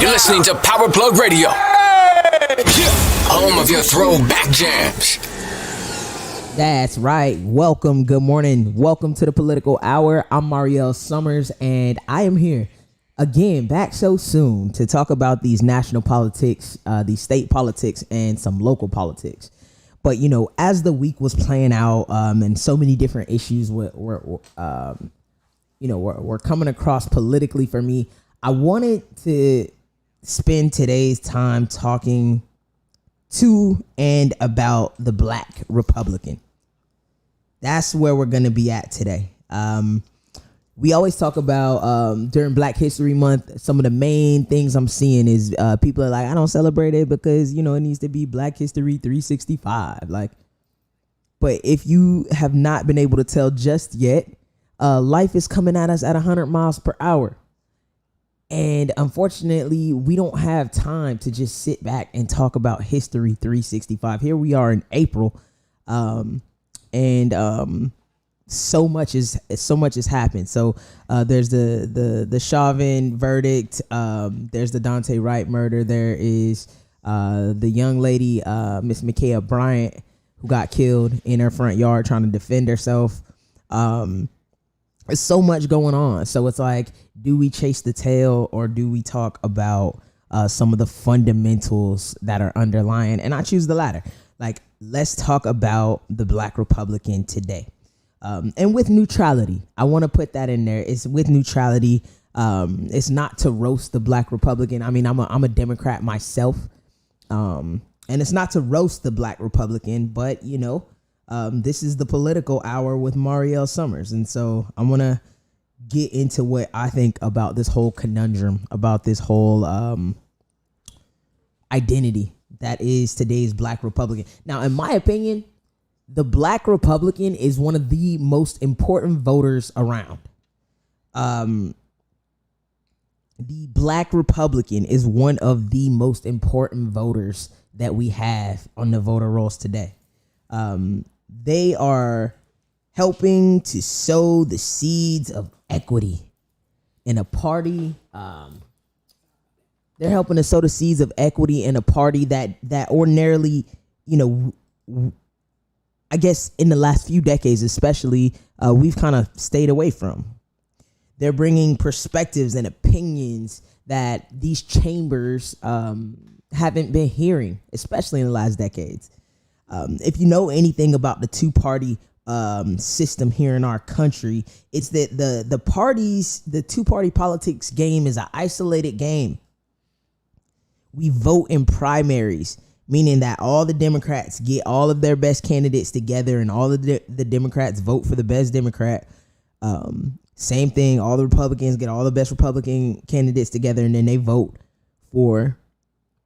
You're listening to Power Plug Radio, home of your throwback jams. That's right. Welcome. Good morning. Welcome to the Political Hour. I'm Mhariel Summers, and I am here again, back so soon to talk about these national politics, these state politics, and some local politics. But you know, as the week was playing out, and so many different issues were coming across politically for me, I wanted to spend today's time talking to and about the Black Republican. That's where we're going to be at today. We always talk about during Black History Month, some of the main things I'm seeing is people are like, I don't celebrate it because, you know, it needs to be Black History 365. But if you have not been able to tell just yet, life is coming at us at 100 miles per hour. And unfortunately, we don't have time to just sit back and talk about History 365. Here we are in April, and so much has happened. So there's the Chauvin verdict. There's the Daunte Wright murder. There is the young lady, Miss Ma'Khia Bryant, who got killed in her front yard trying to defend herself. There's so much going on. So it's like, do we chase the tail or do we talk about some of the fundamentals that are underlying? And I choose the latter. Like, let's talk about the Black Republican today. And with neutrality, I want to put that in there. It's with neutrality. It's not to roast the Black Republican. I mean, I'm a Democrat myself. And it's not to roast the Black Republican, but, you know, this is the Political Hour with Mhariel Summers. And so I want to get into what I think about this whole conundrum, about this whole identity that is today's Black Republican. Now, in my opinion, the Black Republican is one of the most important voters around. The Black Republican is one of the most important voters that we have on the voter rolls today. They are helping to sow the seeds of equity in a party. They're helping to sow the seeds of equity in a party that ordinarily, you know, I guess in the last few decades especially, we've kind of stayed away from. They're bringing perspectives and opinions that these chambers haven't been hearing, especially in the last decades. If you know anything about the two-party system here in our country, it's that the two-party politics game is an isolated game. We vote in primaries, meaning that all the Democrats get all of their best candidates together and all of the Democrats vote for the best Democrat. Same thing, all the Republicans get all the best Republican candidates together and then they vote for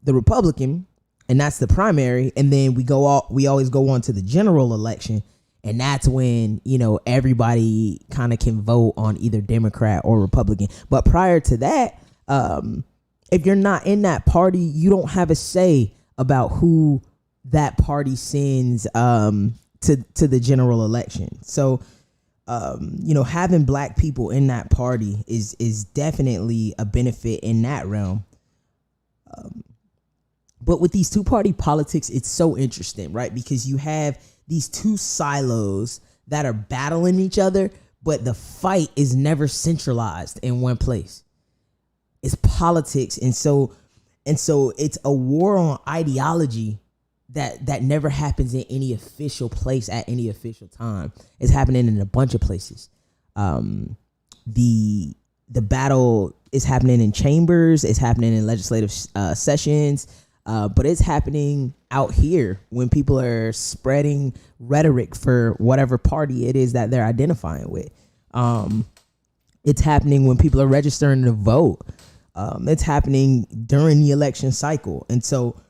the Republican, and that's the primary. And then we always go on to the general election, and that's when, you know, everybody kind of can vote on either Democrat or Republican. But prior to that, if you're not in that party, you don't have a say about who that party sends to the general election. So, you know, having Black people in that party is definitely a benefit in that realm. But with these two-party politics, it's so interesting, right? Because you have these two silos that are battling each other, but the fight is never centralized in one place. It's politics. And so it's a war on ideology that never happens in any official place at any official time. It's happening in a bunch of places. The battle is happening in chambers. It's happening in legislative sessions. But it's happening out here when people are spreading rhetoric for whatever party it is that they're identifying with. It's happening when people are registering to vote. It's happening during the election cycle. And so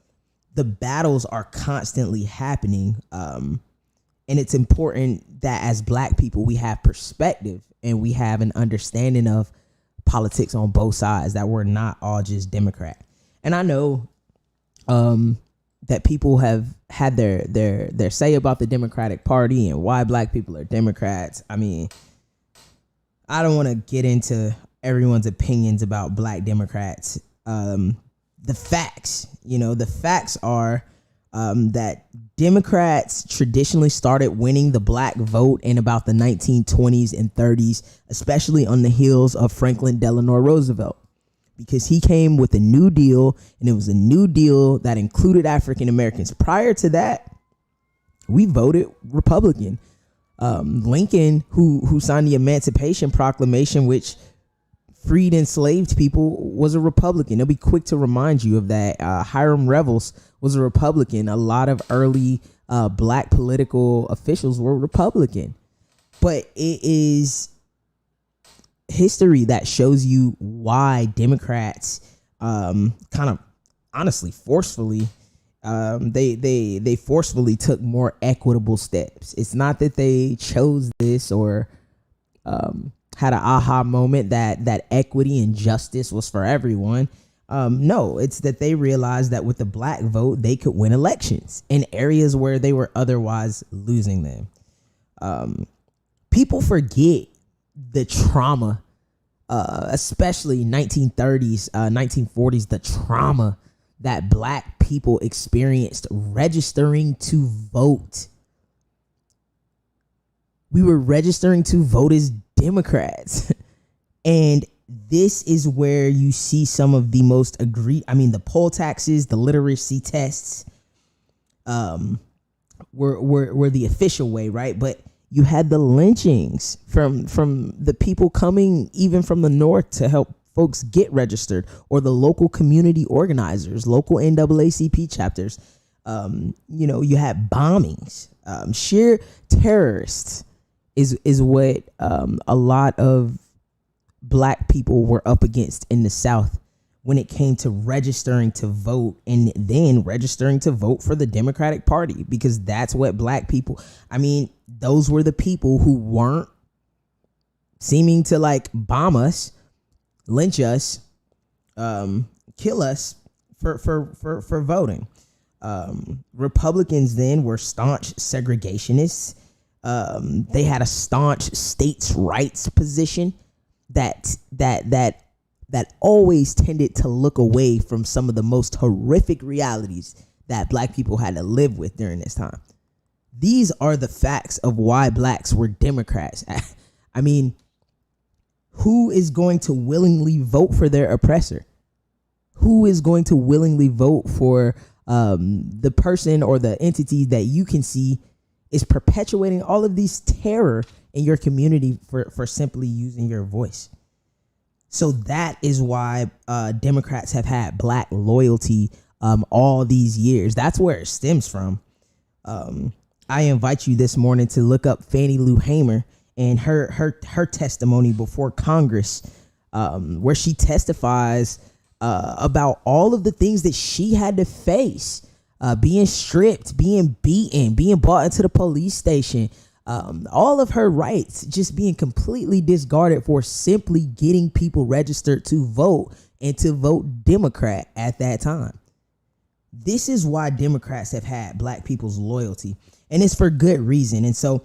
the battles are constantly happening. And it's important that as Black people, we have perspective and we have an understanding of politics on both sides, that we're not all just Democrat. And I know that people have had their say about the Democratic Party and why Black people are Democrats. I mean, I don't want to get into everyone's opinions about Black Democrats the facts. The facts are that Democrats traditionally started winning the black vote in about the 1920s and 30s, especially on the heels of Franklin Delano Roosevelt, because he came with a New Deal, and it was a New Deal that included African Americans. Prior to that, we voted Republican. Lincoln, who signed the Emancipation Proclamation, which freed enslaved people, was a Republican. They'll be quick to remind you of that. Hiram Revels was a Republican. A lot of early black political officials were Republican. But it is history that shows you why Democrats kind of honestly forcefully they forcefully took more equitable steps. It's not that they chose this or had an aha moment that equity and justice was for everyone. No, it's that they realized that with the black vote, they could win elections in areas where they were otherwise losing them. People forget the trauma, especially 1930s, 1940s, the trauma that black people experienced registering to vote. We were registering to vote as Democrats. And this is where you see some of the most the poll taxes, the literacy tests, were the official way, right? But you had the lynchings from the people coming even from the north to help folks get registered, or the local community organizers, local NAACP chapters. You had bombings, sheer terrorists is what a lot of black people were up against in the South when it came to registering to vote, and then registering to vote for the Democratic Party, because that's what black people, those were the people who weren't seeming to like bomb us, lynch us, kill us for voting. Republicans then were staunch segregationists. They had a staunch states' rights position that always tended to look away from some of the most horrific realities that black people had to live with during this time. These are the facts of why blacks were Democrats. Who is going to willingly vote for their oppressor? Who is going to willingly vote for the person or the entity that you can see is perpetuating all of these terror in your community for simply using your voice? So that is why Democrats have had black loyalty all these years. That's where it stems from. I invite you this morning to look up Fannie Lou Hamer and her testimony before Congress, where she testifies about all of the things that she had to face, being stripped, being beaten, being brought into the police station, all of her rights just being completely discarded for simply getting people registered to vote and to vote Democrat at that time. This is why Democrats have had black people's loyalty, and it's for good reason. And so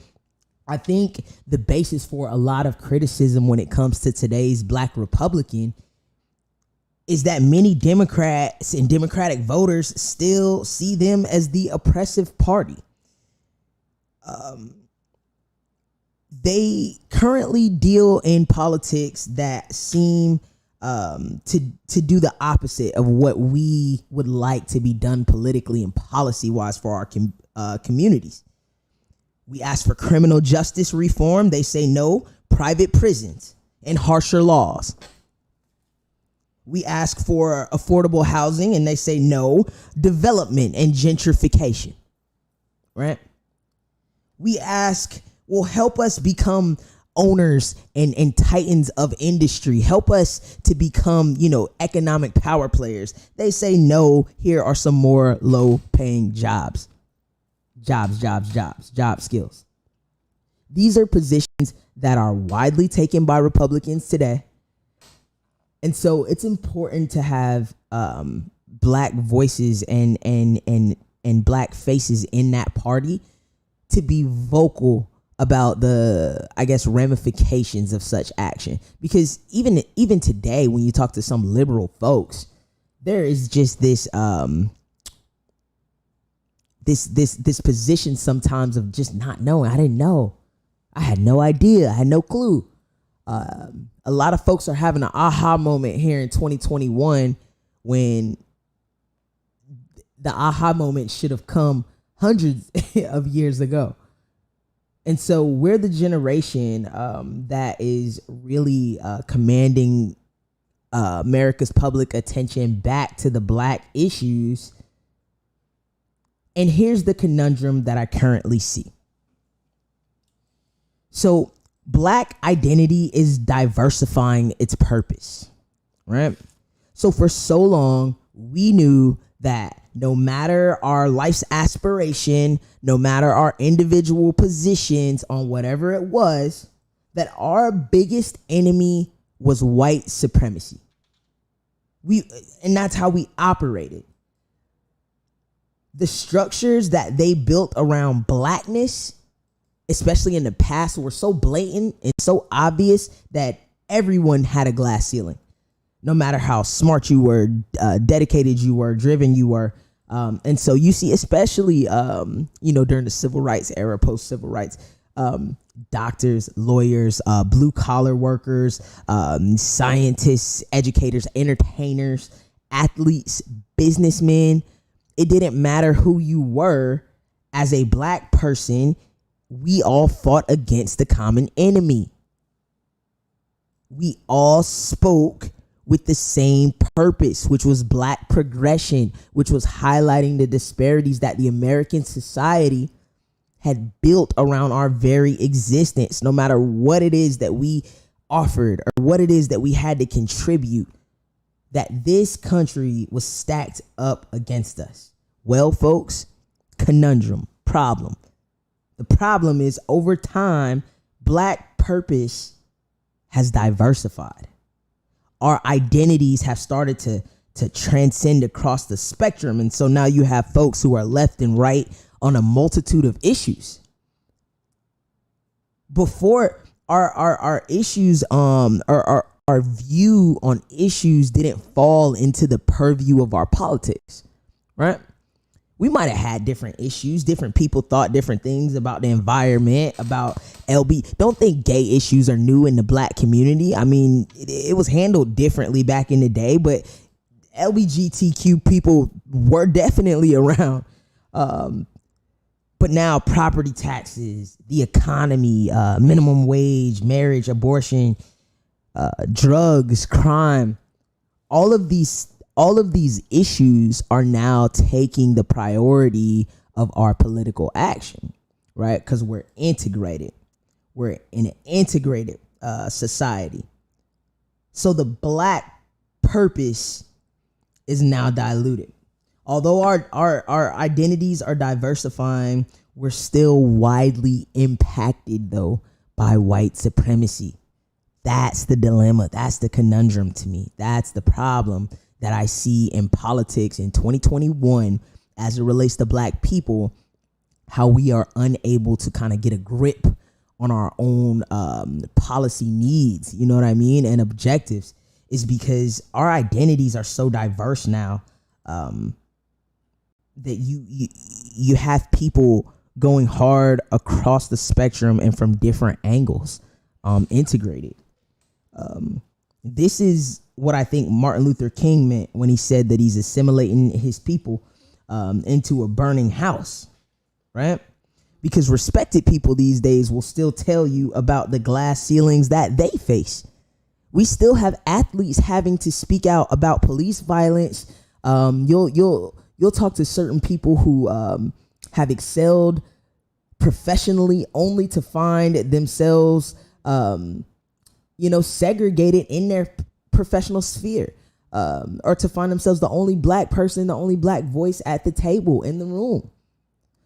I think the basis for a lot of criticism when it comes to today's black Republican is that many Democrats and Democratic voters still see them as the oppressive party. They currently deal in politics that seem to do the opposite of what we would like to be done politically and policy-wise for our communities. We ask for criminal justice reform. They say no, private prisons and harsher laws. We ask for affordable housing, and they say no, development and gentrification. Right? We ask, well, help us become owners and titans of industry. Help us to become, economic power players. They say no, here are some more low-paying jobs. Job skills. These are positions that are widely taken by Republicans today. And so it's important to have black voices and black faces in that party to be vocal about the, ramifications of such action. Because even today, when you talk to some liberal folks, there is just this this position sometimes of just not knowing. I didn't know. I had no idea. I had no clue. A lot of folks are having an aha moment here in 2021 when the aha moment should have come hundreds of years ago. And so we're the generation that is really commanding America's public attention back to the Black issues. And here's the conundrum that I currently see. So Black identity is diversifying its purpose, right? So for so long, we knew that no matter our life's aspiration, no matter our individual positions on whatever it was, that our biggest enemy was white supremacy. And that's how we operated. The structures that they built around Blackness, especially in the past, were so blatant and so obvious that everyone had a glass ceiling. No matter how smart you were, dedicated you were, driven you were. And so you see, especially, during the civil rights era, post-civil rights, doctors, lawyers, blue collar workers, scientists, educators, entertainers, athletes, businessmen. It didn't matter who you were as a Black person. We all fought against the common enemy. We all spoke with the same purpose, which was Black progression, which was highlighting the disparities that the American society had built around our very existence, no matter what it is that we offered or what it is that we had to contribute, that this country was stacked up against us. Well, folks, conundrum, problem. The problem is, over time, Black purpose has diversified. Our identities have started to transcend across the spectrum. And so now you have folks who are left and right on a multitude of issues. Before, our issues, our view on issues didn't fall into the purview of our politics, right? We might have had different issues. Different people thought different things about the environment, about LB. Don't think gay issues are new in the Black community. I mean, it was handled differently back in the day, but LGBTQ people were definitely around. But now property taxes, the economy, minimum wage, marriage, abortion, drugs, crime, all of these issues are now taking the priority of our political action, right? Because we're integrated. We're in an integrated society. So the Black purpose is now diluted. Although our identities are diversifying, we're still widely impacted, though, by white supremacy. That's the dilemma. That's the conundrum to me. That's the problem that I see in politics in 2021 as it relates to Black people, how we are unable to kind of get a grip on our own policy needs, you know what I mean, and objectives, is because our identities are so diverse now that you have people going hard across the spectrum and from different angles, integrated. This is what I think Martin Luther King meant when he said that he's assimilating his people into a burning house, right? Because respected people these days will still tell you about the glass ceilings that they face. We still have athletes having to speak out about police violence. You'll talk to certain people who have excelled professionally only to find themselves segregated in their professional sphere, or to find themselves the only Black person, the only Black voice at the table in the room.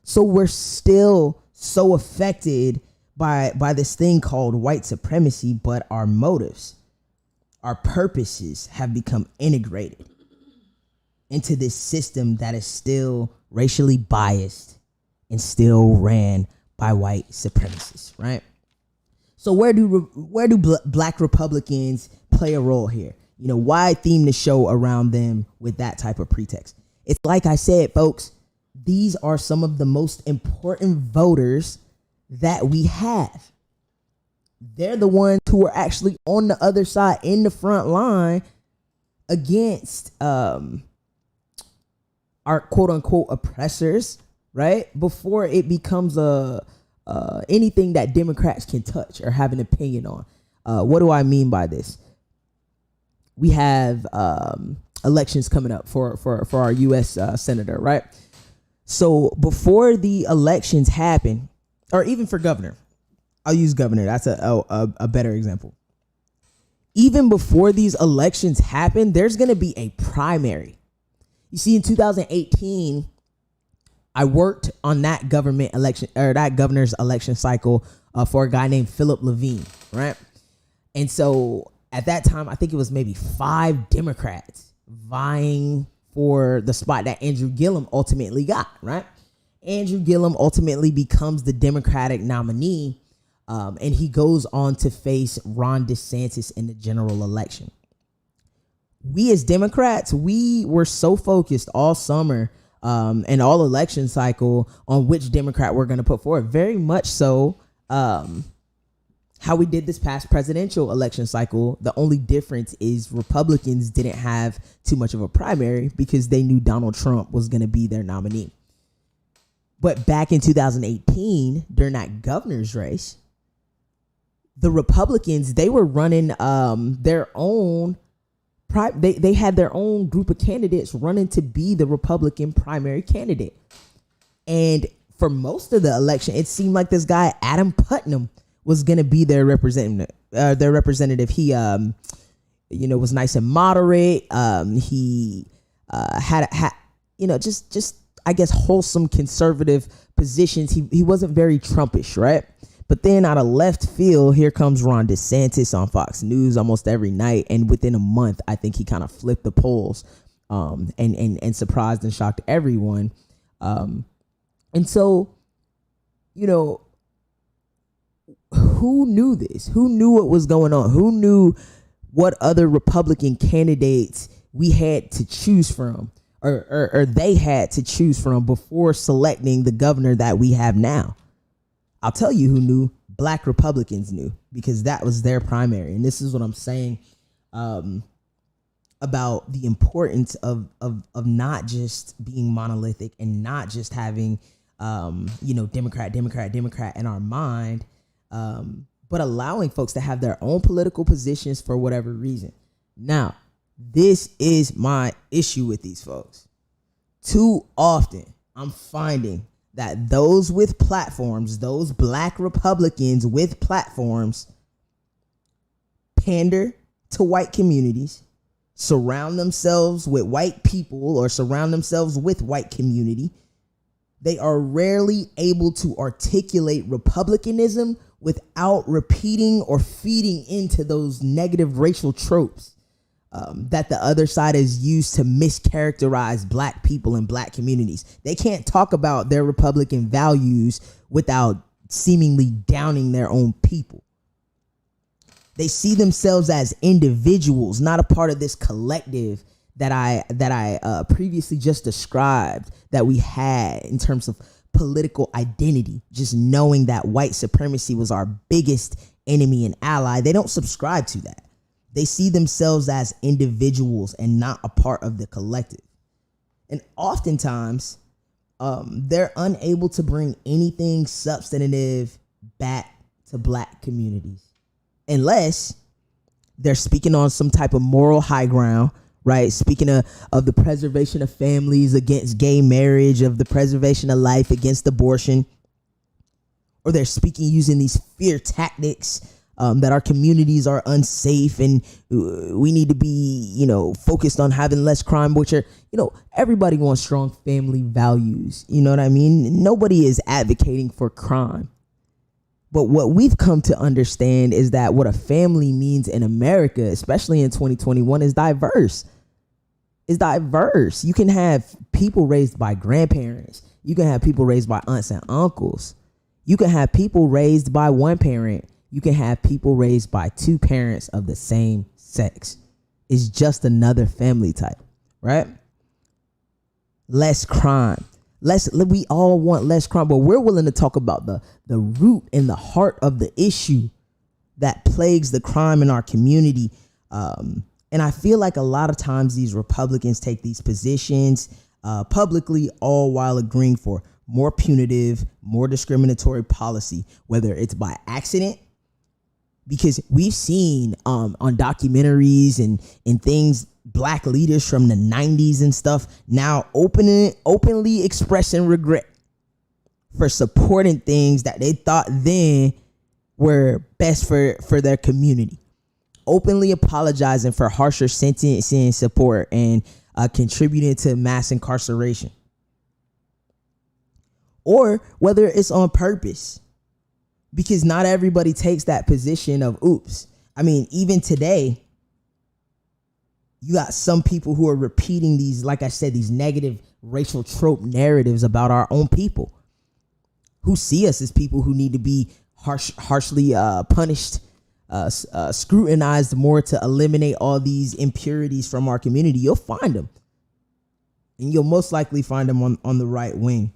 So we're still so affected by this thing called white supremacy, but our motives, our purposes have become integrated into this system that is still racially biased and still ran by white supremacists, right? So where do Black Republicans play a role here? Why theme the show around them with that type of pretext? It's like I said, folks, these are some of the most important voters that we have. They're the ones who are actually on the other side in the front line against our quote unquote oppressors, right? Before it becomes anything that Democrats can touch or have an opinion on. What do I mean by this? We have elections coming up for our U.S. senator, right? So before the elections happen, or even for governor, I'll use governor. That's a better example. Even before these elections happen, there's going to be a primary. You see, in 2018, I worked on that government election or that governor's election cycle for a guy named Philip Levine, right? And so at that time, I think it was maybe 5 Democrats vying for the spot that Andrew Gillum ultimately got, right? Andrew Gillum ultimately becomes the Democratic nominee, and he goes on to face Ron DeSantis in the general election. We as Democrats, we were so focused all summer and all election cycle on which Democrat we're going to put forward. Very much so how we did this past presidential election cycle. The only difference is Republicans didn't have too much of a primary because they knew Donald Trump was going to be their nominee. But back in 2018, during that governor's race, the Republicans, they were running their own. They had their own group of candidates running to be the Republican primary candidate. And for most of the election, it seemed like this guy, Adam Putnam, was going to be their representative. He, was nice and moderate. He had just I guess wholesome conservative positions. He wasn't very Trumpish, right? But then out of left field, here comes Ron DeSantis on Fox News almost every night. And within a month, I think he kind of flipped the polls and surprised and shocked everyone. And so, who knew this? Who knew what was going on? Who knew what other Republican candidates we had to choose from or they had to choose from before selecting the governor that we have now? I'll tell you who knew. Black Republicans knew, because that was their primary. And this is what I'm saying about the importance of not just being monolithic and not just having, Democrat in our mind, but allowing folks to have their own political positions for whatever reason. Now, this is my issue with these folks. Too often, I'm finding that those with platforms, those Black Republicans with platforms, pander to white communities, surround themselves with white people or surround themselves with white community. They are rarely able to articulate Republicanism without repeating or feeding into those negative racial tropes that the other side has used to mischaracterize Black people and Black communities. They can't talk about their Republican values without seemingly downing their own people. They see themselves as individuals, not a part of this collective that I previously just described that we had in terms of political identity, just knowing that white supremacy was our biggest enemy and ally. They don't subscribe to that. They see themselves as individuals and not a part of the collective. And oftentimes, they're unable to bring anything substantive back to Black communities unless they're speaking on some type of moral high ground, right? Speaking of the preservation of families against gay marriage, of the preservation of life against abortion, or they're speaking using these fear tactics that our communities are unsafe and we need to be, focused on having less crime, which are, everybody wants strong family values. You know what I mean? Nobody is advocating for crime. But what we've come to understand is that what a family means in America, especially in 2021, is diverse. It's diverse. You can have people raised by grandparents. You can have people raised by aunts and uncles. You can have people raised by one parent. You can have people raised by two parents of the same sex. is just another family type, right? Less crime. We all want less crime, but we're willing to talk about the root and the heart of the issue that plagues the crime in our community. And I feel like a lot of times these Republicans take these positions publicly, all while agreeing for more punitive, more discriminatory policy, whether it's by accident, because we've seen on documentaries and things, black leaders from the 90s and stuff now openly expressing regret for supporting things that they thought then were best for their community, openly apologizing for harsher sentencing support and contributing to mass incarceration, or whether it's on purpose, because not everybody takes that position of oops. I mean, even today, you got some people who are repeating these, like I said, these negative racial trope narratives about our own people, who see us as people who need to be harshly punished, scrutinized more to eliminate all these impurities from our community. You'll find them, and you'll most likely find them on the right wing.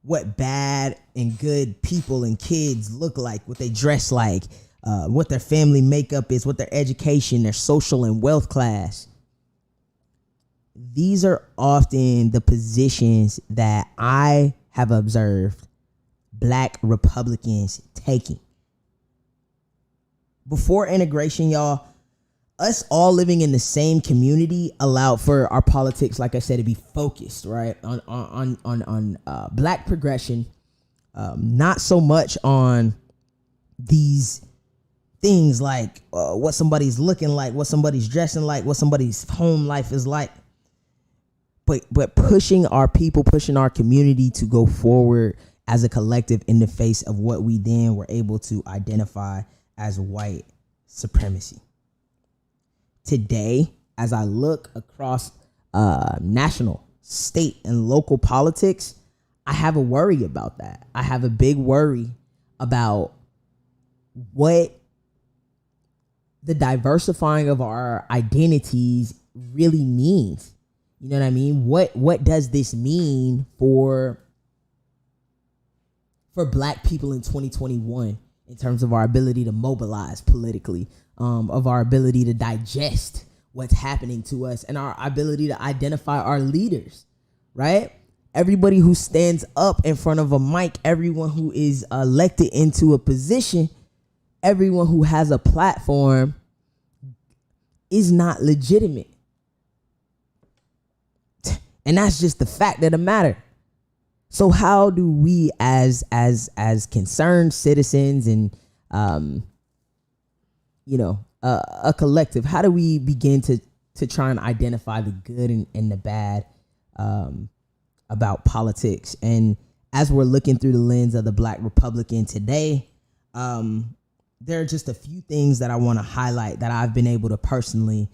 What bad and good people and kids look like, what they dress like, what their family makeup is, what their education, their social and wealth class. These are often the positions that I have observed black Republicans taking. Before integration, y'all, us all living in the same community allowed for our politics, like I said, to be focused, right, on black progression, not so much on these things like what somebody's looking like, what somebody's dressing like, what somebody's home life is like, but pushing our people, pushing our community to go forward as a collective in the face of what we then were able to identify as white supremacy. Today, as I look across national, state, and local politics, I have a worry about that. I have a big worry about what the diversifying of our identities really means. You know what I mean? What does this mean for black people in 2021 in terms of our ability to mobilize politically, of our ability to digest what's happening to us, and our ability to identify our leaders, right? Everybody who stands up in front of a mic, everyone who is elected into a position, everyone who has a platform is not legitimate. And that's just the fact of the matter. So how do we as concerned citizens and a collective, how do we begin to try and identify the good and the bad about politics? And as we're looking through the lens of the Black Republican today, there are just a few things that I want to highlight that I've been able to personally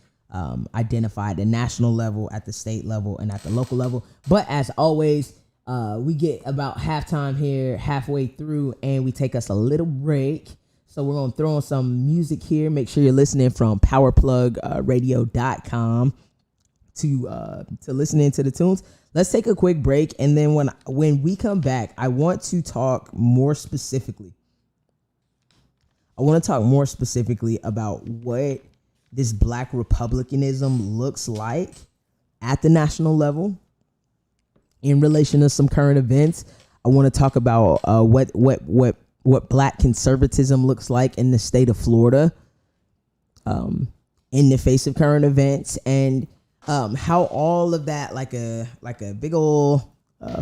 identify at the national level, at the state level, and at the local level. But as always, we get about halftime here, halfway through, and we take us a little break. So we're going to throw on some music here. Make sure you're listening from powerplugradio.com to listening to the tunes. Let's take a quick break, and then when we come back, I want to talk more specifically. About what this Black Republicanism looks like at the national level in relation to some current events. I want to talk about what Black conservatism looks like in the state of Florida in the face of current events, and how all of that, like a big old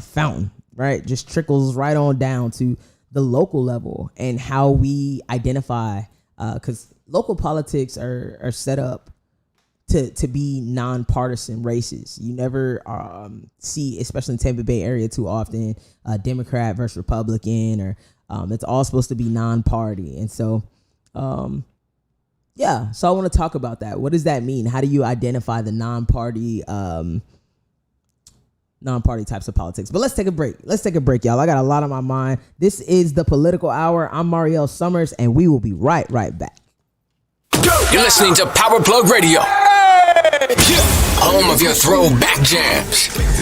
fountain, right, just trickles right on down to the local level, and how we identify, because local politics are set up to be nonpartisan races. You never see, especially in Tampa Bay area too often, Democrat versus Republican, or it's all supposed to be non-party. And so, so I want to talk about that. What does that mean? How do you identify the non-party types of politics? But let's take a break, y'all. I got a lot on my mind. This is the Political Hour. I'm Mhariel Summers, and we will be right back. Go! You're listening to Power Plug Radio. Home of your throwback jams. Prepare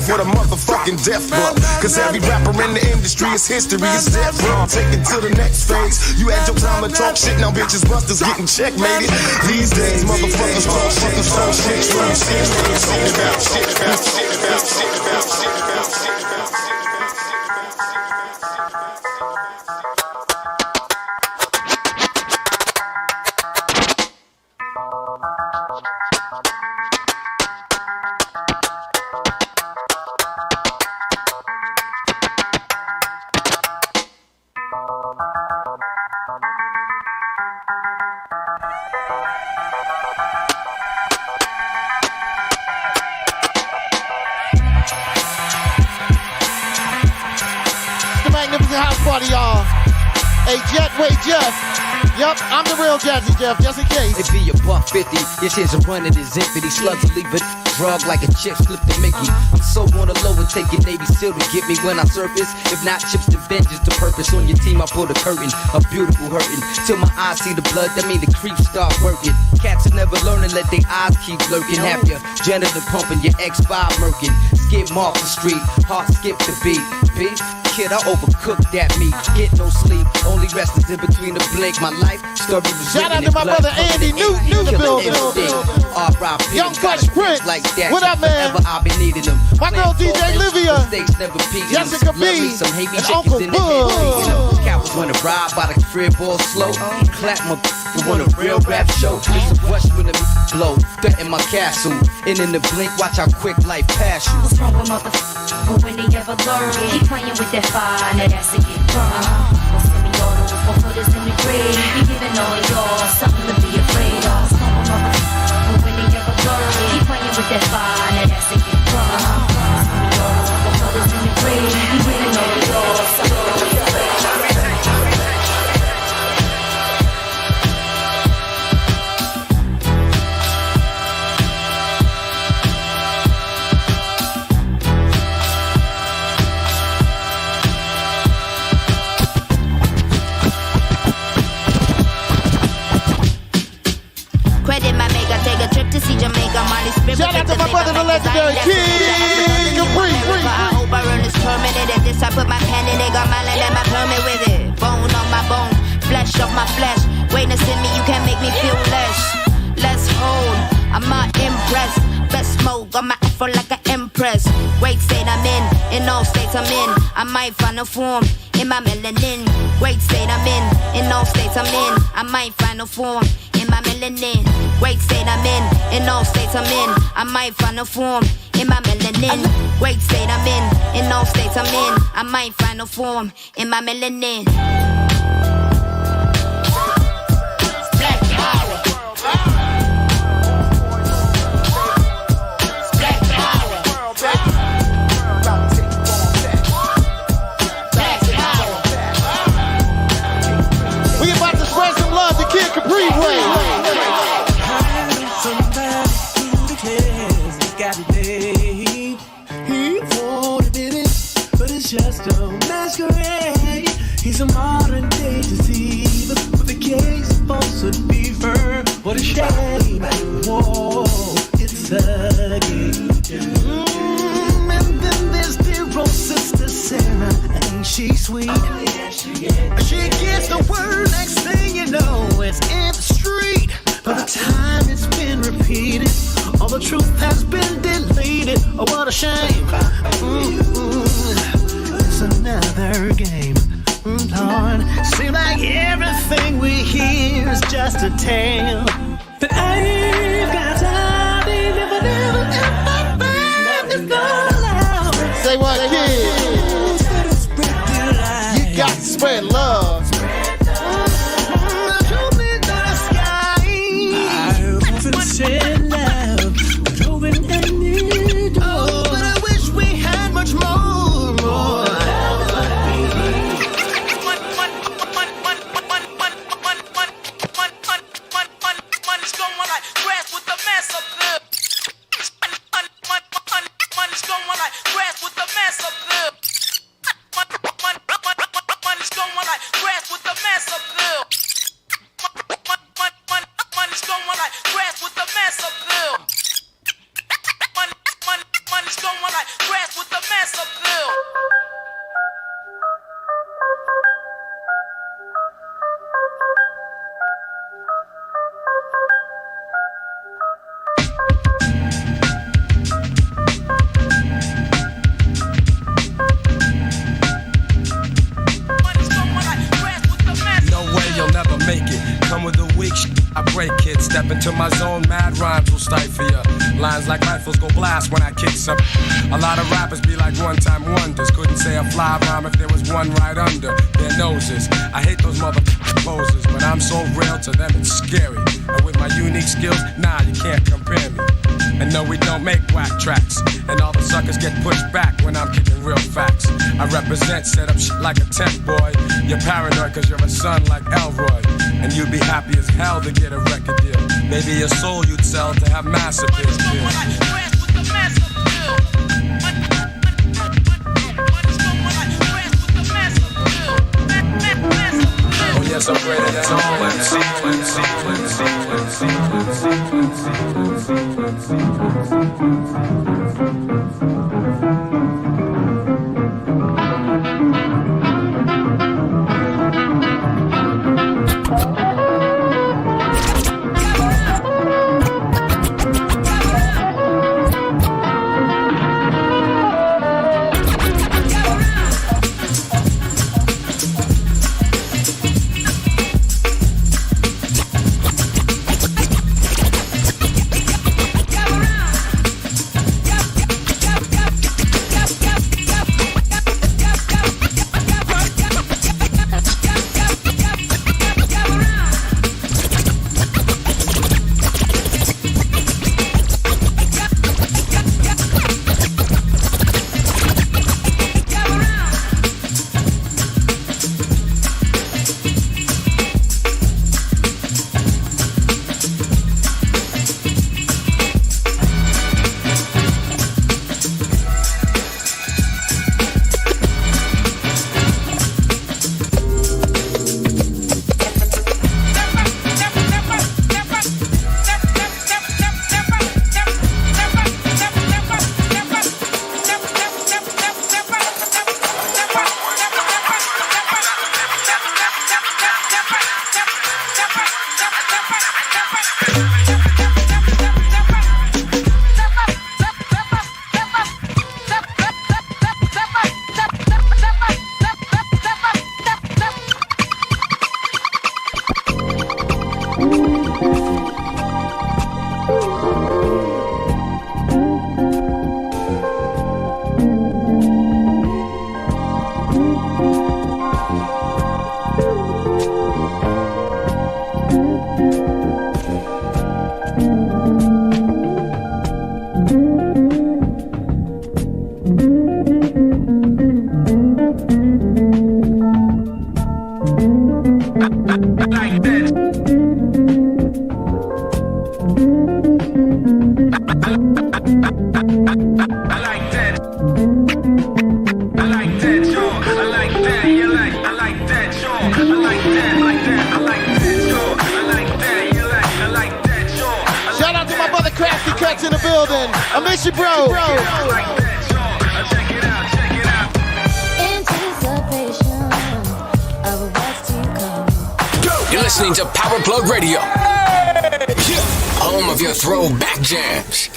for the motherfucking death blow. Cause every rapper in the industry is history, is death row. Take it to the next phase. You had your time to talk shit, now bitches busters getting checkmated. These days, motherfuckers talk shit and talk shit. Shit about shit. Party, y'all. Hey, Jetway Jeff. Yup, I'm the real Jazzy Jeff, just in case. It be a $150. Your chance of running is empty. Slugs will leave a drug like a chip slip to Mickey. I'm so on the low and take your Navy SEAL to get me when I surface. If not chips to vengeance, the purpose on your team. I pull the curtain, a beautiful hurting. Till my eyes see the blood, that mean the creeps start working. Cats are never learning, let their eyes keep lurking. Have your janitor pumping, your X5 murking. Skip off the street, heart skip the beat. Beat. Kid, I overcooked that meat. Get no sleep, only rest is in between the blink. My life story was shout out to my brother Andy Newton in the building. Young Fresh Prince. Like that. What up, man? I'll be needing them. My girl DJ Livia. Jessica B. And Uncle Bud. Cowards wanna ride by the crib all slow. Clap my want a real rap show. It's a rush when the blow. Threaten my castle. And in the blink, watch how quick life pass you. What's wrong with motherfuckers? When they ever learn, keep playing with that fire, now that's to get burned. Well, semi-autos, won't put us in the grave. Be giving all of y'all something to be afraid of. What's wrong with motherfuckers? When they ever learn, keep playing with that fire, now that's to get burned. Semi-autos, won't put us in the grave. Be giving all of y'all something to be afraid of. Shout out to my brother, the legendary King Capri. I hope I run this permanent. At this, I put my pen in it, got my land and my permit with it. Bone on my bone, flesh off my flesh. Witness in me, you can't make me feel less hold, I'm not impressed. Best smoke on my afro like an empress. Great state I'm in all states I'm in. I might find a form in my melanin. Great state I'm in all states I'm in. I might find a form in my melanin. Great state I'm in all states I'm in. I might find a form in my melanin. Great state I'm in all states I'm in. I might find a form in my melanin. Black power. Black power. Black power. We about to spread some love to Kid Capri way. Just a masquerade. He's a modern day deceiver with a case of falsehood fever. What a shame. Whoa, it's a game. And then there's dear old sister Sarah. Ain't she sweet? Oh, yeah, she is. She gets the word, next thing you know, it's in the street. By the time it's been repeated, all the truth has been deleted. Oh, what a shame. Another game, Lord. Seems like everything we hear is just a tale. But I ain't got time, they never, ever out. Say what, kid? You got to spread love. Show me the sky. I often said love, open any door. Oh, but I wish we had much more. Grass with the man. weak I break kids. Step into my zone, mad rhymes will stifle ya. Lines like rifles go blast when I kick some. A lot of rappers be like one-time wonders. Couldn't say a fly rhyme if there was one right under their noses. I hate those motherfucking poses, but I'm so real to them it's scary. And with my unique skills, nah, you can't compare me. And no, we don't make whack tracks. And all the suckers get pushed back when I'm kicking real facts. I represent, set up shit like a tent boy. You're paranoid cause you're a son like Elroy. And you'd be happy as hell to get a record deal. Maybe your soul you'd sell to have mass appeal. Oh yes, I'm greater than all You're listening to Power Plug Radio, home of your throwback jams.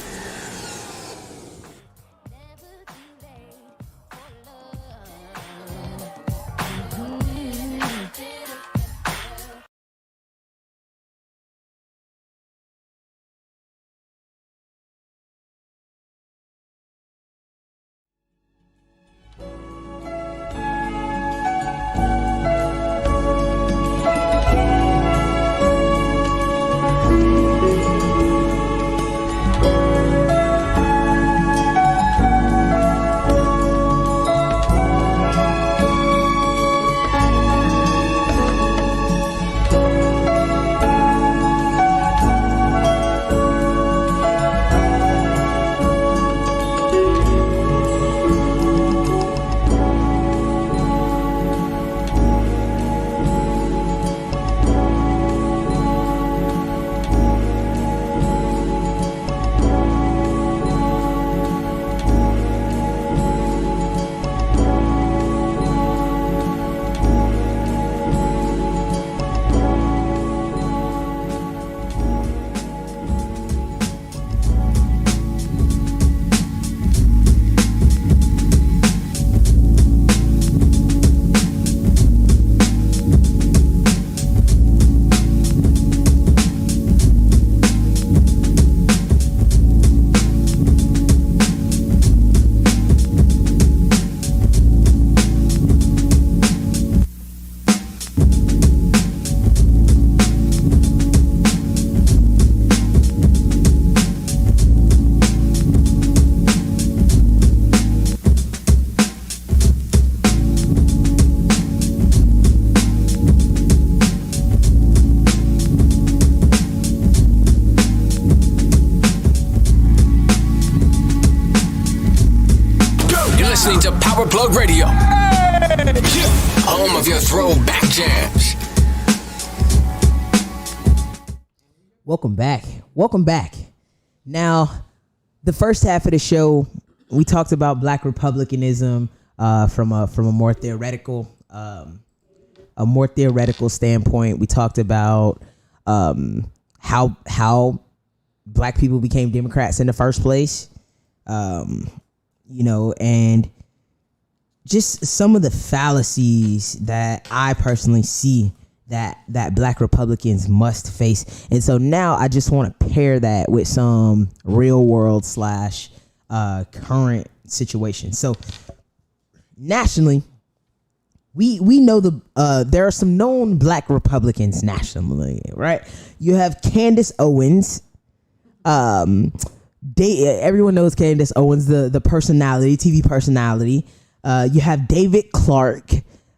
Power Plug Radio. Home of your throwback jams. Welcome back. Welcome back. Now, the first half of the show, we talked about Black Republicanism from a more theoretical standpoint. We talked about how Black people became Democrats in the first place, and just some of the fallacies that I personally see that Black Republicans must face. And so now I just want to pair that with some real world / current situation. So nationally, we know there are some known Black Republicans nationally, right? You have Candace Owens. Everyone knows Candace Owens, the personality, TV personality. You have David Clark,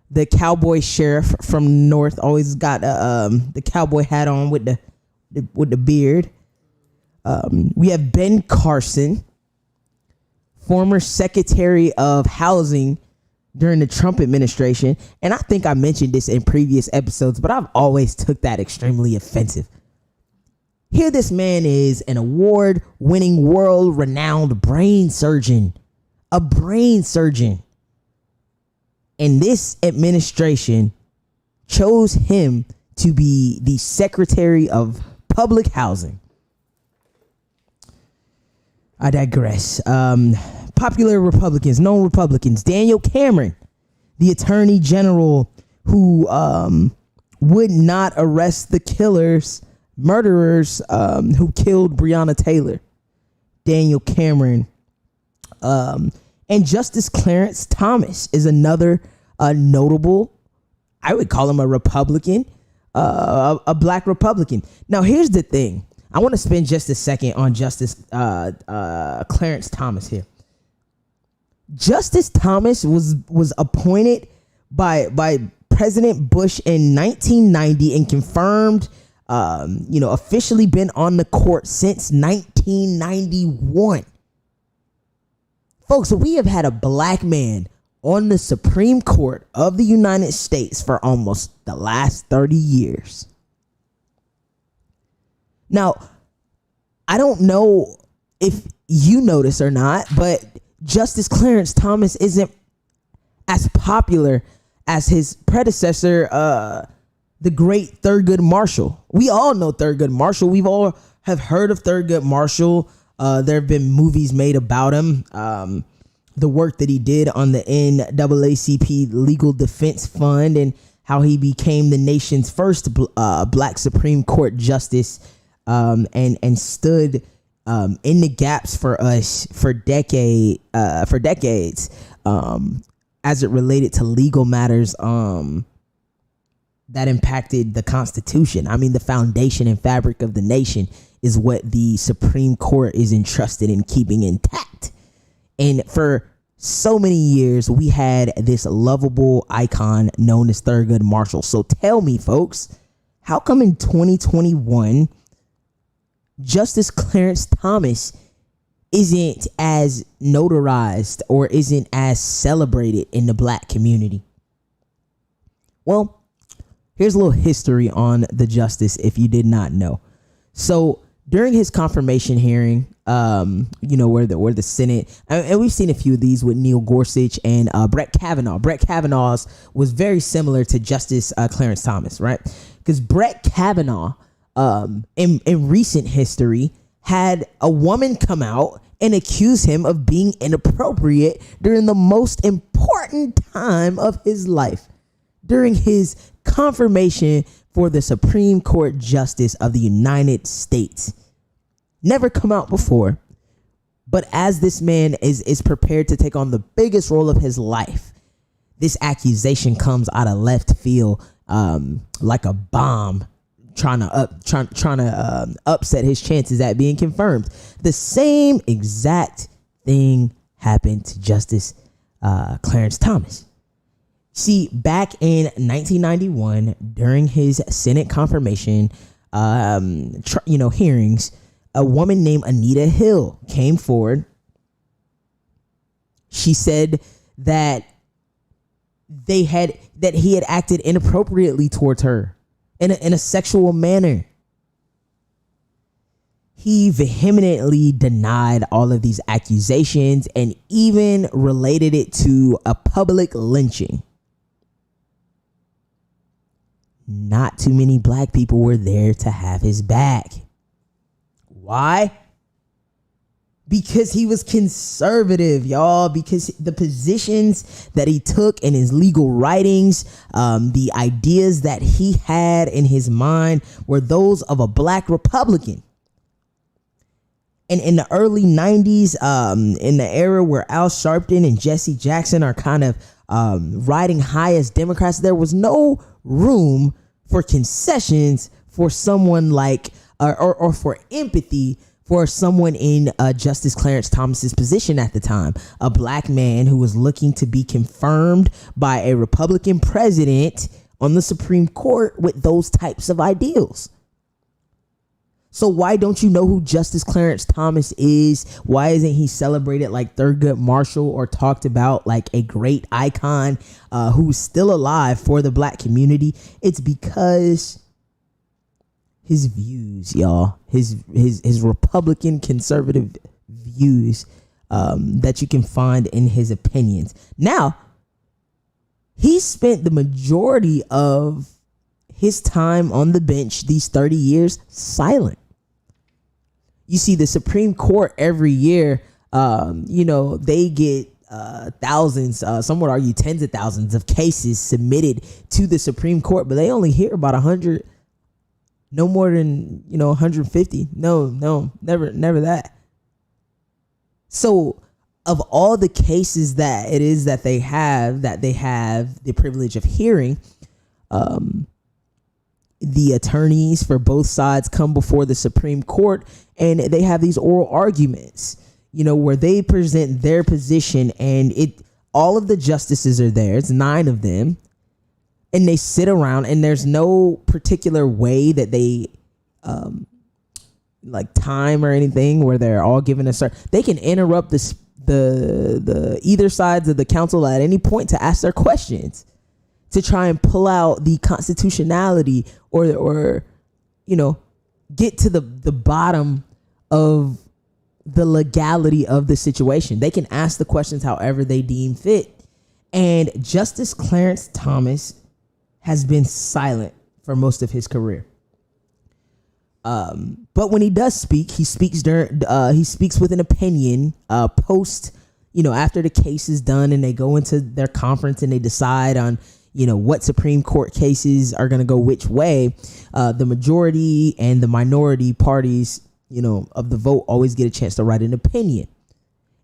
the cowboy sheriff from North, always got the cowboy hat on with the beard. We have Ben Carson, former Secretary of Housing during the Trump administration. And I think I mentioned this in previous episodes, but I've always took that extremely offensive. Here this man is an award-winning, world-renowned brain surgeon. A brain surgeon. And this administration chose him to be the Secretary of Public Housing. I digress. Popular Republicans, known Republicans. Daniel Cameron, the Attorney General who would not arrest the murderers who killed Breonna Taylor. Daniel Cameron. And Justice Clarence Thomas is another notable, I would call him a Republican, a Black Republican. Now, here's the thing. I want to spend just a second on Justice Clarence Thomas here. Justice Thomas was appointed by President Bush in 1990 and confirmed, officially been on the court since 1991. Folks, so we have had a Black man on the Supreme Court of the United States for almost the last 30 years. Now, I don't know if you notice or not, but Justice Clarence Thomas isn't as popular as his predecessor, the great Thurgood Marshall. We all know Thurgood Marshall. We've all have heard of Thurgood Marshall. There have been movies made about him. The work that he did on the NAACP Legal Defense Fund and how he became the nation's first Black Supreme Court justice, and stood in the gaps for us for decades as it related to legal matters that impacted the Constitution. I mean, the foundation and fabric of the nation is what the Supreme Court is entrusted in keeping intact. And for so many years, we had this lovable icon known as Thurgood Marshall. So tell me, folks, how come in 2021, Justice Clarence Thomas isn't as notarized or isn't as celebrated in the Black community? Well, here's a little history on the justice if you did not know. So during his confirmation hearing, where the Senate, and we've seen a few of these with Neil Gorsuch and Brett Kavanaugh. Brett Kavanaugh's was very similar to Justice Clarence Thomas, right? Because Brett Kavanaugh, in recent history, had a woman come out and accuse him of being inappropriate during the most important time of his life, during his confirmation for the Supreme Court Justice of the United States. Never come out before, but as this man is prepared to take on the biggest role of his life, this accusation comes out of left field, like a bomb, trying to upset his chances at being confirmed. The same exact thing happened to Justice Clarence Thomas. See, back in 1991, during his Senate confirmation, hearings, a woman named Anita Hill came forward. She said that he had acted inappropriately towards her in a sexual manner. He vehemently denied all of these accusations and even related it to a public lynching. Not too many black people were there to have his back. Why? Because he was conservative, y'all. Because the positions that he took in his legal writings, the ideas that he had in his mind were those of a black Republican. And in the early 90s, in the era where Al Sharpton and Jesse Jackson are kind of riding high as Democrats, there was no room for concessions for someone like, or for empathy for someone in Justice Clarence Thomas's position at the time, a black man who was looking to be confirmed by a Republican president on the Supreme Court with those types of ideals. So why don't you know who Justice Clarence Thomas is? Why isn't he celebrated like Thurgood Marshall or talked about like a great icon who's still alive for the black community? It's because his views, y'all, his Republican conservative views that you can find in his opinions. Now, he spent the majority of his time on the bench, these 30 years, silent. You see, the Supreme Court every year, they get thousands, some would argue tens of thousands of cases submitted to the Supreme Court, but they only hear about 100, no more than, 150. No, never that. So of all the cases that it is that they have the privilege of hearing, the attorneys for both sides come before the Supreme Court and they have these oral arguments, where they present their position, and all of the justices are there. It's 9 of them, and they sit around, and there's no particular way that they like time or anything where they're all given a certain. They can interrupt the either sides of the council at any point to ask their questions, to try and pull out the constitutionality or get to the bottom of the legality of the situation. They can ask the questions however they deem fit. And Justice Clarence Thomas has been silent for most of his career. But when he does speak, he speaks with an opinion, post, after the case is done and they go into their conference and they decide on, what Supreme Court cases are going to go which way. The majority and the minority parties, of the vote always get a chance to write an opinion.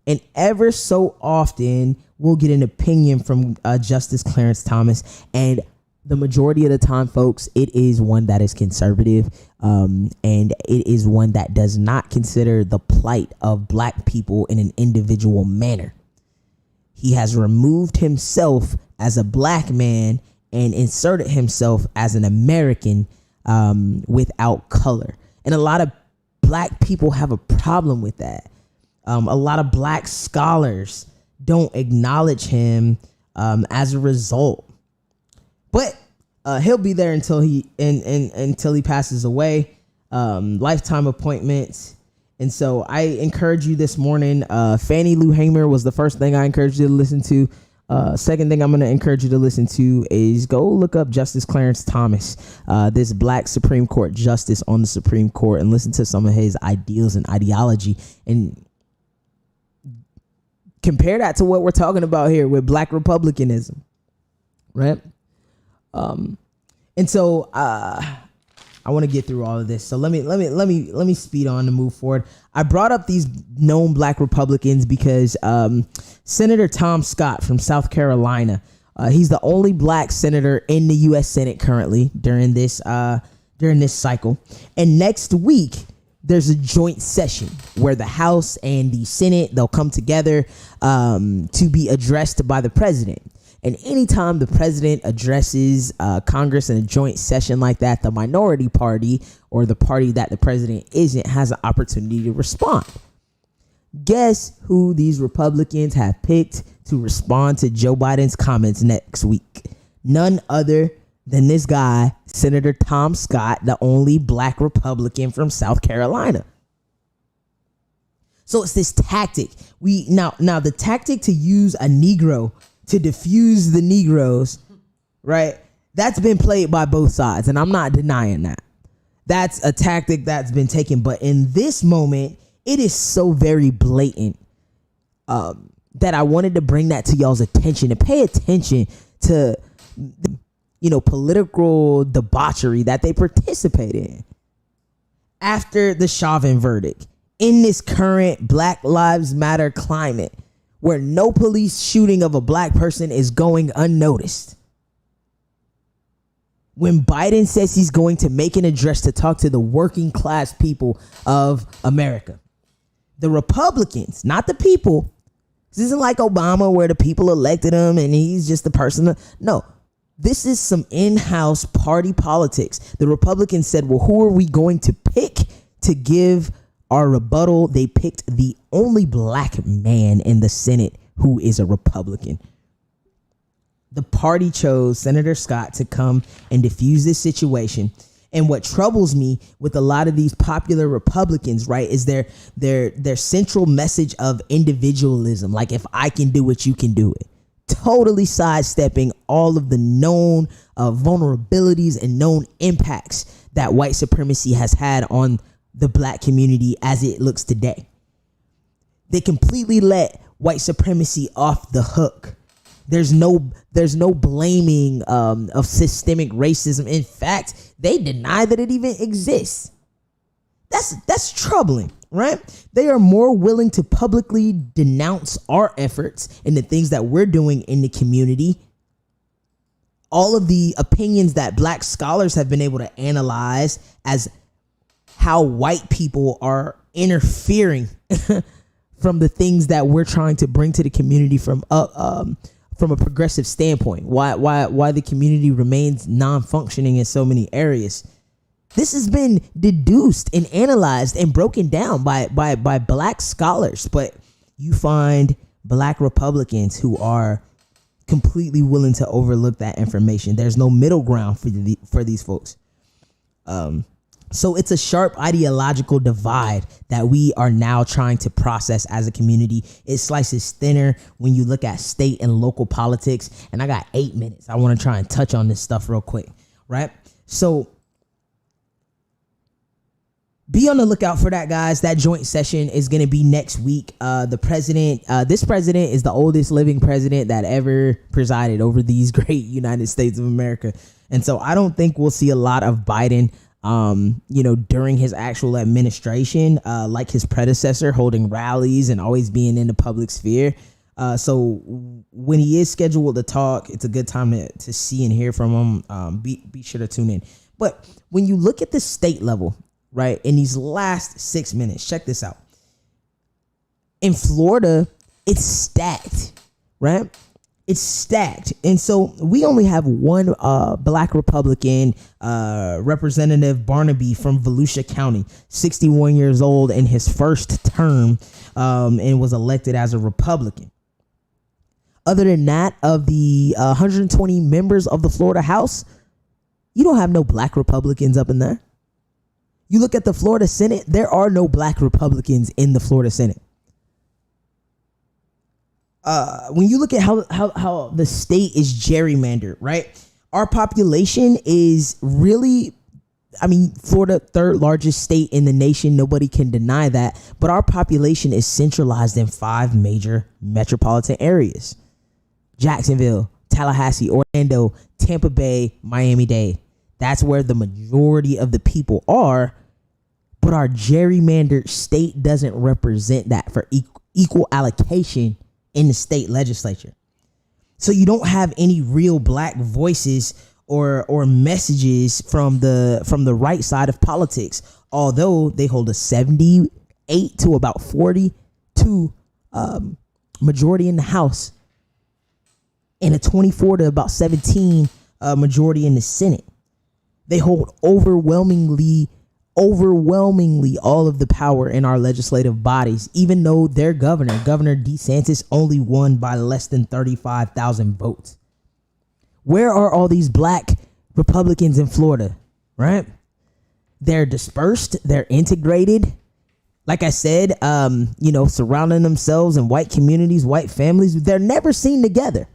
And ever so often we'll get an opinion from Justice Clarence Thomas, and the majority of the time, folks, it is one that is conservative, and it is one that does not consider the plight of black people in an individual manner. He has removed himself as a black man and inserted himself as an American without color. And a lot of black people have a problem with that. A lot of black scholars don't acknowledge him as a result. But he'll be there until he passes away. Lifetime appointments. And so I encourage you this morning. Fannie Lou Hamer was the first thing I encouraged you to listen to. Second thing I'm going to encourage you to listen to is go look up Justice Clarence Thomas, this black Supreme Court justice on the Supreme Court, and listen to some of his ideals and ideology, and compare that to what we're talking about here with black republicanism, right? And so I want to get through all of this. So let me speed on to move forward. I brought up these known black Republicans because Senator Tom Scott from South Carolina, he's the only black senator in the U.S. Senate currently during this cycle. And next week there's a joint session where the House and the Senate, they'll come together to be addressed by the president. And anytime the president addresses Congress in a joint session like that, the minority party, or the party that the president isn't, has an opportunity to respond. Guess who these Republicans have picked to respond to Joe Biden's comments next week? None other than this guy, Senator Tom Scott, the only black Republican from South Carolina. So it's this tactic. Now the tactic to use a Negro to diffuse the Negroes, right? That's been played by both sides, and I'm not denying that. That's a tactic that's been taken, but in this moment, it is so very blatant that I wanted to bring that to y'all's attention, to pay attention to, political debauchery that they participate in after the Chauvin verdict. In this current Black Lives Matter climate, where no police shooting of a black person is going unnoticed. When Biden says he's going to make an address to talk to the working class people of America, the Republicans, not the people. This isn't like Obama where the people elected him and he's just the person. No, this is some in-house party politics. The Republicans said, well, who are we going to pick to give our rebuttal? They picked the only black man in the Senate who is a Republican. The party chose Senator Scott to come and diffuse this situation. And what troubles me with a lot of these popular Republicans, right, is their central message of individualism. Like, if I can do it, you can do it. Totally sidestepping all of the known vulnerabilities and known impacts that white supremacy has had on the black community as it looks today. They completely let white supremacy off the hook. There's no blaming of systemic racism. In fact, they deny that it even exists. That's troubling, right? They are more willing to publicly denounce our efforts and the things that we're doing in the community. All of the opinions that black scholars have been able to analyze as how white people are interfering from the things that we're trying to bring to the community from a progressive standpoint, why the community remains non-functioning in so many areas. This has been deduced and analyzed and broken down by black scholars, but you find black Republicans who are completely willing to overlook that information. There's no middle ground for these folks. So it's a sharp ideological divide that we are now trying to process as a community. It slices thinner when you look at state and local politics. And I got 8 minutes. I want to try and touch on this stuff real quick, right? So be on the lookout for that, guys. That joint session is going to be next week. This president is the oldest living president that ever presided over these great United States of America. And so I don't think we'll see a lot of Biden during his actual administration, like his predecessor, holding rallies and always being in the public sphere. So when he is scheduled to talk, it's a good time to see and hear from him. Be sure to tune in. But when you look at the state level, right, in these last 6 minutes, check this out. In Florida, it's stacked, right? It's stacked. And so we only have one black Republican, Representative Barnaby from Volusia County, 61 years old in his first term, and was elected as a Republican. Other than that, of the 120 members of the Florida House, you don't have no black Republicans up in there. You look at the Florida Senate, there are no black Republicans in the Florida Senate. When you look at how the state is gerrymandered, right? Our population is really, Florida, third largest state in the nation. Nobody can deny that. But our population is centralized in 5 major metropolitan areas: Jacksonville, Tallahassee, Orlando, Tampa Bay, Miami-Dade. That's where the majority of the people are. But our gerrymandered state doesn't represent that for equal allocation in the state legislature. So you don't have any real black voices or messages from the right side of politics, although they hold a 78 to about 42 majority in the House and a 24 to about 17 majority in the Senate. They hold overwhelmingly overwhelmingly all of the power in our legislative bodies, even though their Governor DeSantis, only won by less than 35,000 votes. Where are all these black Republicans in Florida, right? They're dispersed. They're integrated. Like I said, surrounding themselves in white communities, white families. They're never seen together.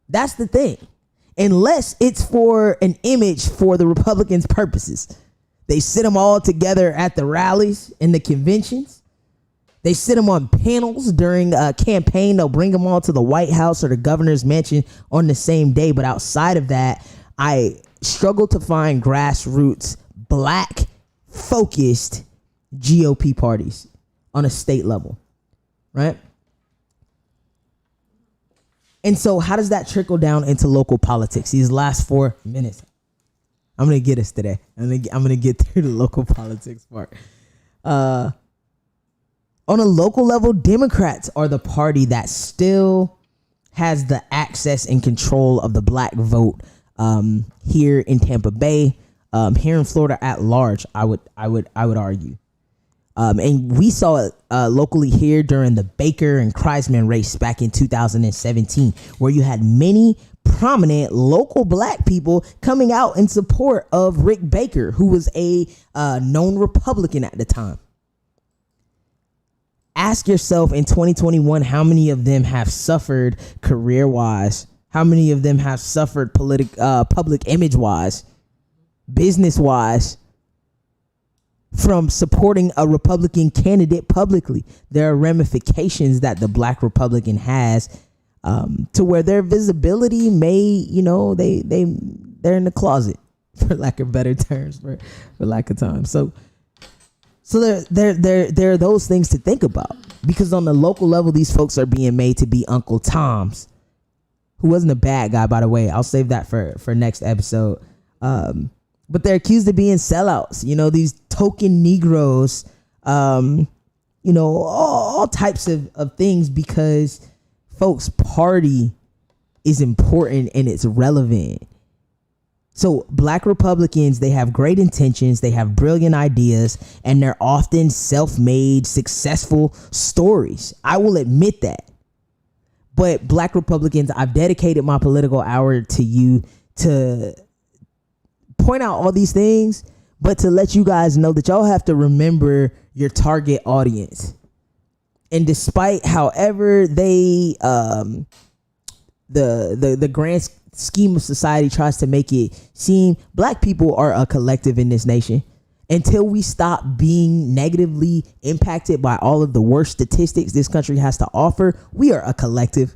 That's the thing. Unless it's for an image for the Republicans' purposes. They sit them all together at the rallies and the conventions. They sit them on panels during a campaign. They'll bring them all to the White House or the governor's mansion on the same day. But outside of that, I struggle to find grassroots, black-focused GOP parties on a state level, right? And so how does that trickle down into local politics? These last 4 minutes. I'm going to get us today. I'm going to get through the local politics part. On a local level, Democrats are the party that still has the access and control of the black vote here in Tampa Bay, here in Florida at large, I would argue. And we saw it locally here during the Baker and Kreisman race back in 2017, where you had many prominent local black people coming out in support of Rick Baker, who was a known Republican at the time. Ask yourself in 2021, how many of them have suffered career-wise? How many of them have suffered public image-wise, business-wise, from supporting a Republican candidate publicly? There are ramifications that the black Republican has to where their visibility may, they're in the closet, for lack of better terms, for lack of time. So there are those things to think about, because on the local level, these folks are being made to be Uncle Toms, who wasn't a bad guy, by the way. I'll save that for next episode. But they're accused of being sellouts, these token Negroes, all types of things, because folks, party is important and it's relevant. So black Republicans, they have great intentions, they have brilliant ideas, and they're often self-made, successful stories. I will admit that. But black Republicans, I've dedicated my political hour to you to point out all these things, but to let you guys know that y'all have to remember your target audience. And despite however they the grand scheme of society tries to make it seem, black people are a collective in this nation. Until we stop being negatively impacted by all of the worst statistics this country has to offer, we are a collective.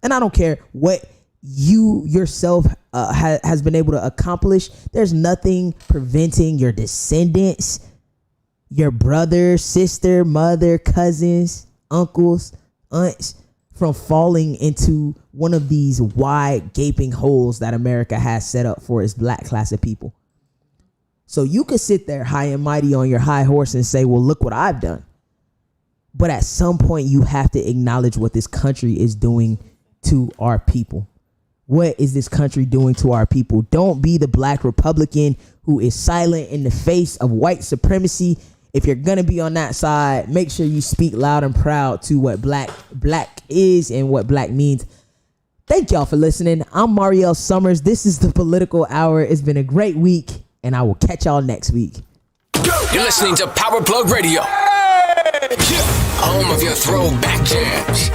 And I don't care what you yourself has been able to accomplish. There's nothing preventing your descendants, your brother, sister, mother, cousins, uncles, aunts from falling into one of these wide gaping holes that America has set up for its black class of people. So you could sit there high and mighty on your high horse and say, well, look what I've done. But at some point you have to acknowledge what this country is doing to our people. What is this country doing to our people? Don't be the black Republican who is silent in the face of white supremacy. If you're going to be on that side, make sure you speak loud and proud to what black is and what black means. Thank y'all for listening. I'm Mhariel Summers. This is the Political Hour. It's been a great week, and I will catch y'all next week. You're listening to Power Plug Radio, home of your throwback jams.